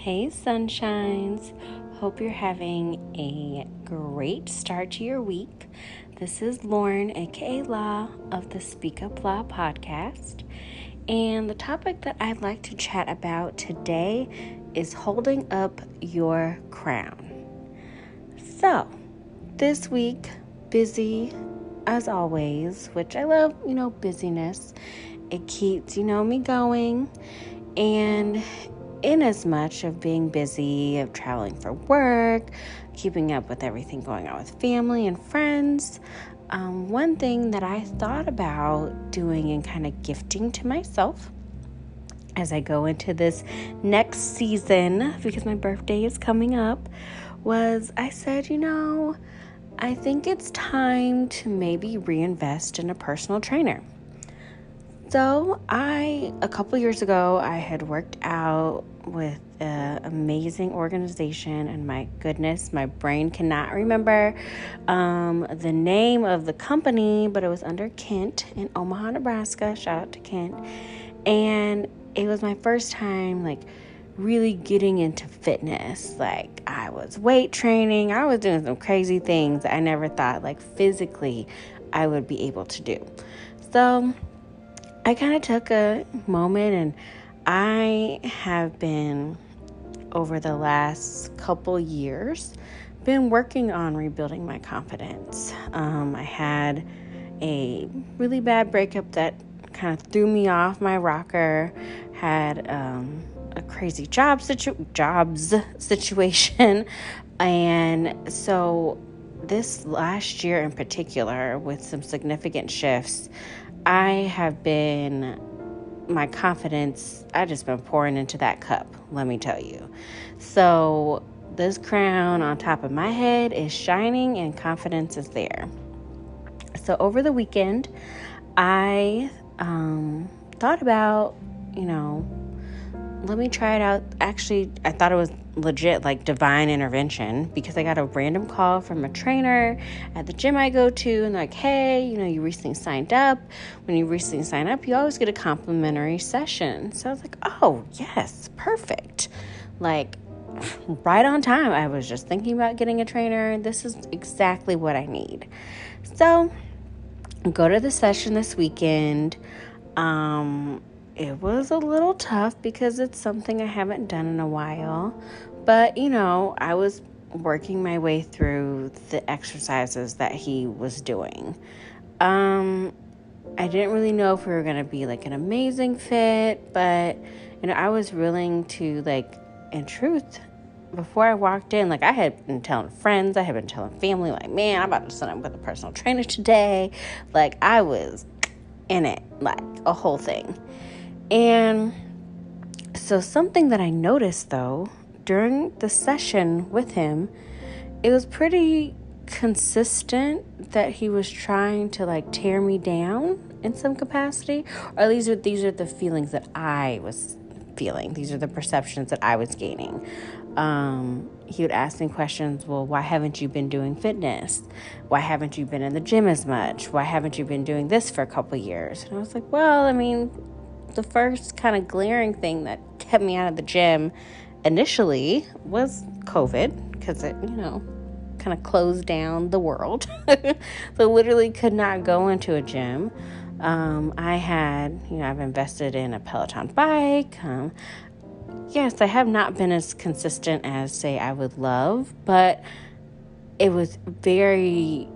Hey, sunshines. Hope you're having a great start to your week. This is Lauren, aka Law, of the Speak Up Law podcast. And the topic that I'd like to chat about today is holding up your crown. So, this week, busy as always, which I love, busyness. It keeps, me going. And in as much of being busy, of traveling for work, keeping up with everything going on with family and friends, one thing that I thought about doing and kind of gifting to myself as I go into this next season, because my birthday is coming up, was I said, I think it's time to maybe reinvest in a personal trainer. So a couple years ago, I had worked out with an amazing organization, and my goodness, my brain cannot remember the name of the company, but it was under Kent in Omaha, Nebraska. Shout out to Kent. And it was my first time, really getting into fitness. I was weight training. I was doing some crazy things that I never thought, physically, I would be able to do. So I kind of took a moment, and I have been, over the last couple years, been working on rebuilding my confidence. I had a really bad breakup that kind of threw me off my rocker, had a crazy jobs situation, and so this last year in particular, with some significant shifts, my confidence, I just been pouring into that cup, let me tell you. So this crown on top of my head is shining and confidence is there. So over the weekend, I thought about, let me try it out. Actually, I thought it was legit, divine intervention, because I got a random call from a trainer at the gym I go to, and they're like, hey, you recently signed up. When you recently sign up, you always get a complimentary session. So I was like, oh, yes, perfect. Right on time. I was just thinking about getting a trainer. This is exactly what I need. So go to the session this weekend. It was a little tough because it's something I haven't done in a while, but I was working my way through the exercises that he was doing. I didn't really know if we were going to be an amazing fit, but I was willing to, in truth, before I walked in, I had been telling friends, I had been telling family, man, I'm about to sign up with a personal trainer today. I was in it, a whole thing. And so something that I noticed, though, during the session with him, it was pretty consistent that he was trying to tear me down in some capacity, or at least these are the feelings that I was feeling. These are the perceptions that I was gaining. He would ask me questions. Well, why haven't you been doing fitness? Why haven't you been in the gym as much? Why haven't you been doing this for a couple years? And I was like, well, the first kind of glaring thing that kept me out of the gym initially was COVID, because it, kind of closed down the world. So literally could not go into a gym. I've invested in a Peloton bike. Yes, I have not been as consistent as, say, I would love, but it was very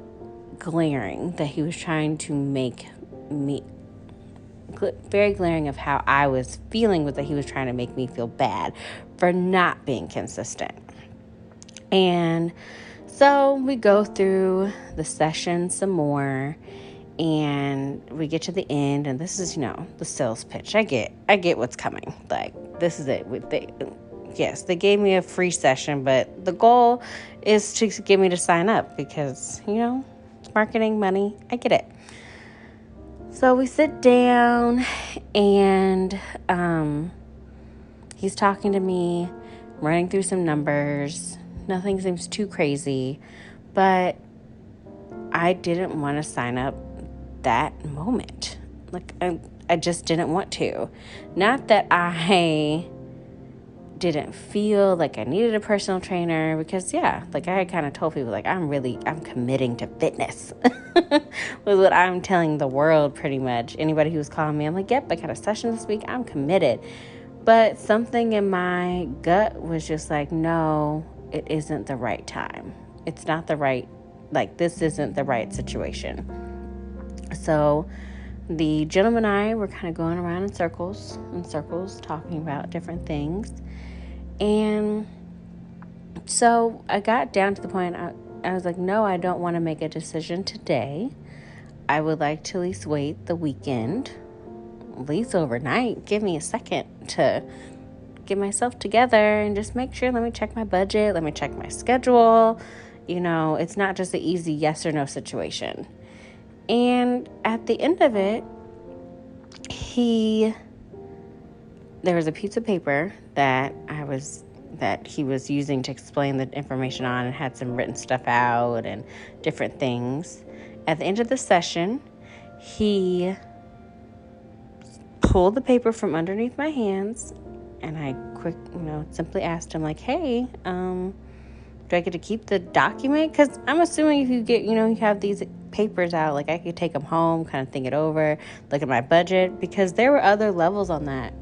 glaring that he was trying to make me, very glaring of how I was feeling, was that he was trying to make me feel bad for not being consistent. And so we go through the session some more, and we get to the end, and this is, the sales pitch. I get what's coming. This is it. They gave me a free session, but the goal is to get me to sign up because, it's marketing, money. I get it. So we sit down, and he's talking to me, running through some numbers. Nothing seems too crazy, but I didn't want to sign up that moment. I just didn't want to. Not that I didn't feel like I needed a personal trainer because, yeah, like I had kind of told people, like, I'm committing to fitness was what I'm telling the world pretty much. Anybody who was calling me, I'm like, yep, I got a session this week. I'm committed. But something in my gut was just like, no, it isn't the right time. It's not the right, like, this isn't the right situation. So the gentleman and I were kind of going around in circles, talking about different things. And so I got down to the point, I was like, no, I don't want to make a decision today. I would like to at least wait the weekend, at least overnight. Give me a second to get myself together and just make sure, let me check my budget, let me check my schedule. It's not just an easy yes or no situation. And at the end of it, there was a piece of paper that he was using to explain the information on, and had some written stuff out and different things. At the end of the session, he pulled the paper from underneath my hands, and I simply asked him, like, hey, do I get to keep the document? Because I'm assuming if you get, you have these papers out, like I could take them home, kind of think it over, look at my budget, because there were other levels on that,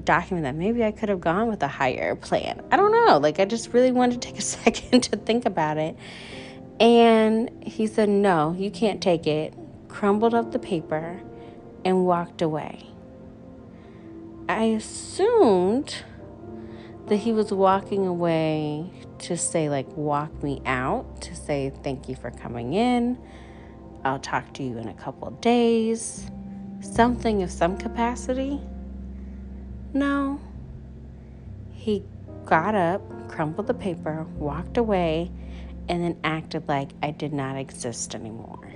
document that maybe I could have gone with a higher plan. I don't know. Like, I just really wanted to take a second to think about it. And he said, no, you can't take it, crumbled up the paper, and walked away. I assumed that he was walking away to say, like, walk me out, to say thank you for coming in. I'll talk to you in a couple of days. Something of some capacity. No. He got up, crumpled the paper, walked away, and then acted like I did not exist anymore.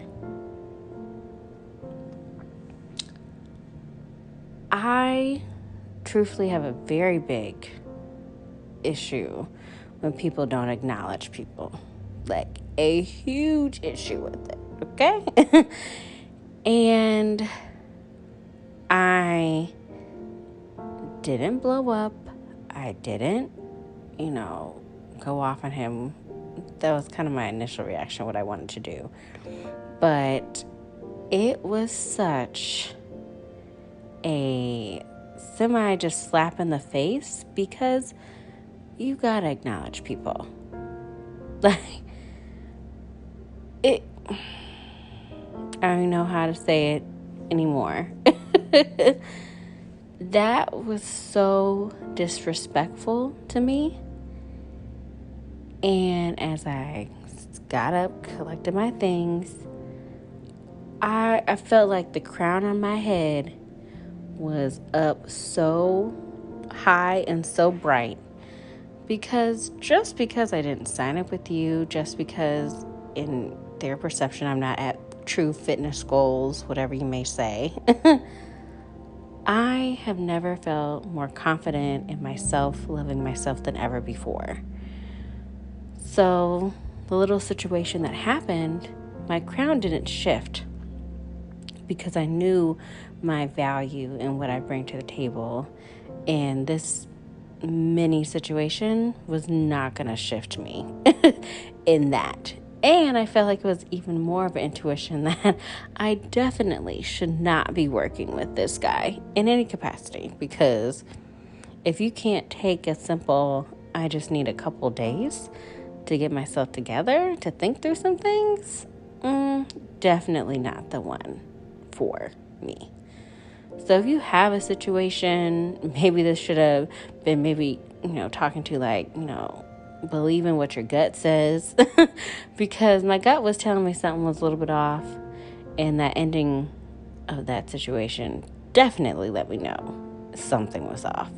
I truthfully have a very big issue when people don't acknowledge people. Like, a huge issue with it, okay? And I didn't blow up. I didn't, go off on him. That was kind of my initial reaction, what I wanted to do. But it was such a just slap in the face, because you gotta acknowledge people. Like, I don't know how to say it anymore. That was so disrespectful to me. And as I got up, collected my things, I felt like the crown on my head was up so high and so bright. Because I didn't sign up with you, just because in their perception I'm not at true fitness goals, whatever you may say, I have never felt more confident in myself, loving myself, than ever before. So the little situation that happened, my crown didn't shift, because I knew my value and what I bring to the table. And this mini situation was not going to shift me in that. And I felt like it was even more of an intuition that I definitely should not be working with this guy in any capacity, because if you can't take a simple, I just need a couple days to get myself together, to think through some things, definitely not the one for me. So if you have a situation, maybe this should have been talking to, like, believe in what your gut says, because my gut was telling me something was a little bit off, and that ending of that situation definitely let me know something was off.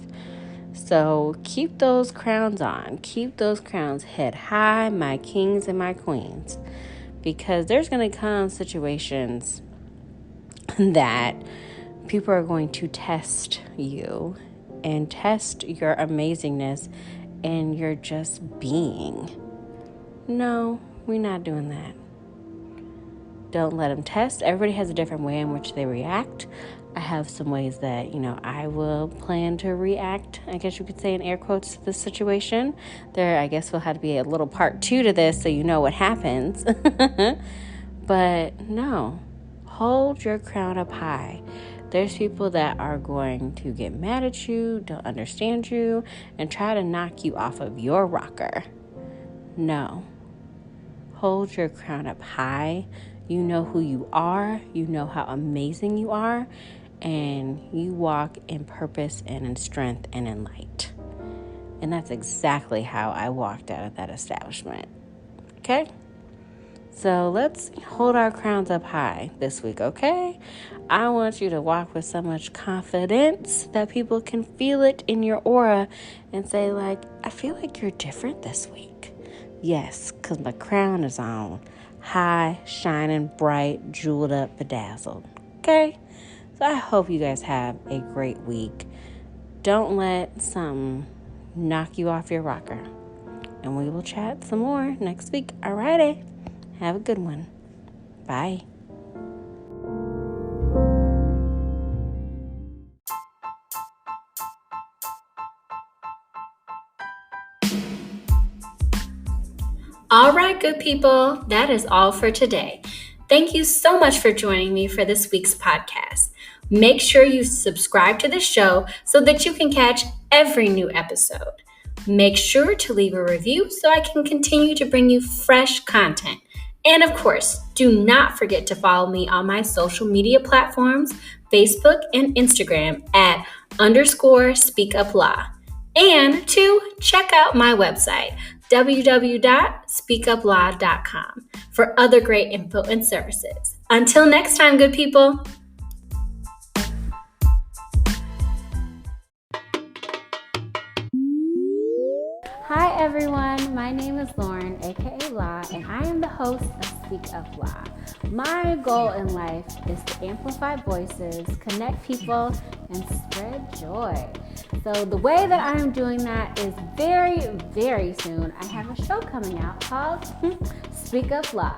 So keep those crowns on. Keep those crowns head high, my kings and my queens, because there's going to come situations that people are going to test you and test your amazingness and your just being. No, we're not doing that. Don't let them test. Everybody has a different way in which they react. I have some ways that, I will plan to react, I guess you could say in air quotes, to this situation. There, I guess, will have to be a little part 2 to this so you know what happens. But no, hold your crown up high. There's people that are going to get mad at you, don't understand you, and try to knock you off of your rocker. No. Hold your crown up high. You know who you are. You know how amazing you are. And you walk in purpose and in strength and in light. And that's exactly how I walked out of that establishment. Okay? So let's hold our crowns up high this week, okay? I want you to walk with so much confidence that people can feel it in your aura and say, like, I feel like you're different this week. Yes, because my crown is on high, shining, bright, jeweled up, bedazzled. Okay? So I hope you guys have a great week. Don't let something knock you off your rocker. And we will chat some more next week. Alrighty. Have a good one. Bye. All right, good people, that is all for today. Thank you so much for joining me for this week's podcast. Make sure you subscribe to the show so that you can catch every new episode. Make sure to leave a review so I can continue to bring you fresh content. And of course, do not forget to follow me on my social media platforms, Facebook and Instagram at _SpeakUpLaw. And to check out my website, www.speakuplaw.com, for other great info and services. Until next time, good people. Hi everyone, my name is Lauren, aka Law, and I am the host of Speak Up Law. My goal in life is to amplify voices, connect people, and spread joy. So the way that I am doing that is very, very soon. I have a show coming out called Speak Up Law.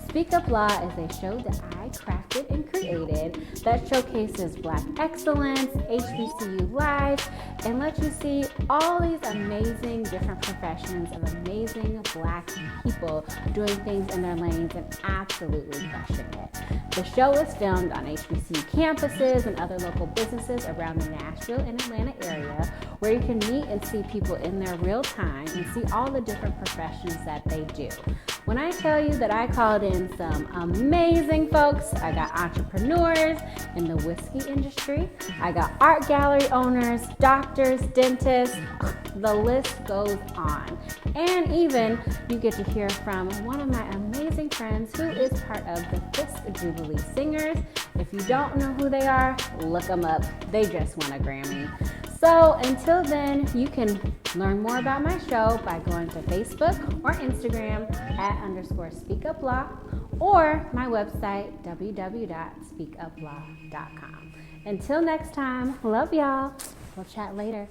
Speak Up Law is a show that I crafted and created that showcases Black excellence, HBCU life, and lets you see all these amazing different professions of amazing Black people doing things in their lanes and absolutely crushing it. The show is filmed on HBCU campuses and other local businesses around the Nashville and Atlanta area, where you can meet and see people in their real time and see all the different professions that they do. When I tell you that I called in some amazing folks, I got entrepreneurs in the whiskey industry, I got art gallery owners, doctors, dentists, the list goes on. And even you get to hear from one of my amazing friends who is part of the Fisk Jubilee Singers. If you don't know who they are, look them up. They just won a Grammy. So until then, you can learn more about my show by going to Facebook or Instagram at _SpeakUpLaw or my website, www.speakuplaw.com. Until next time, love y'all. We'll chat later.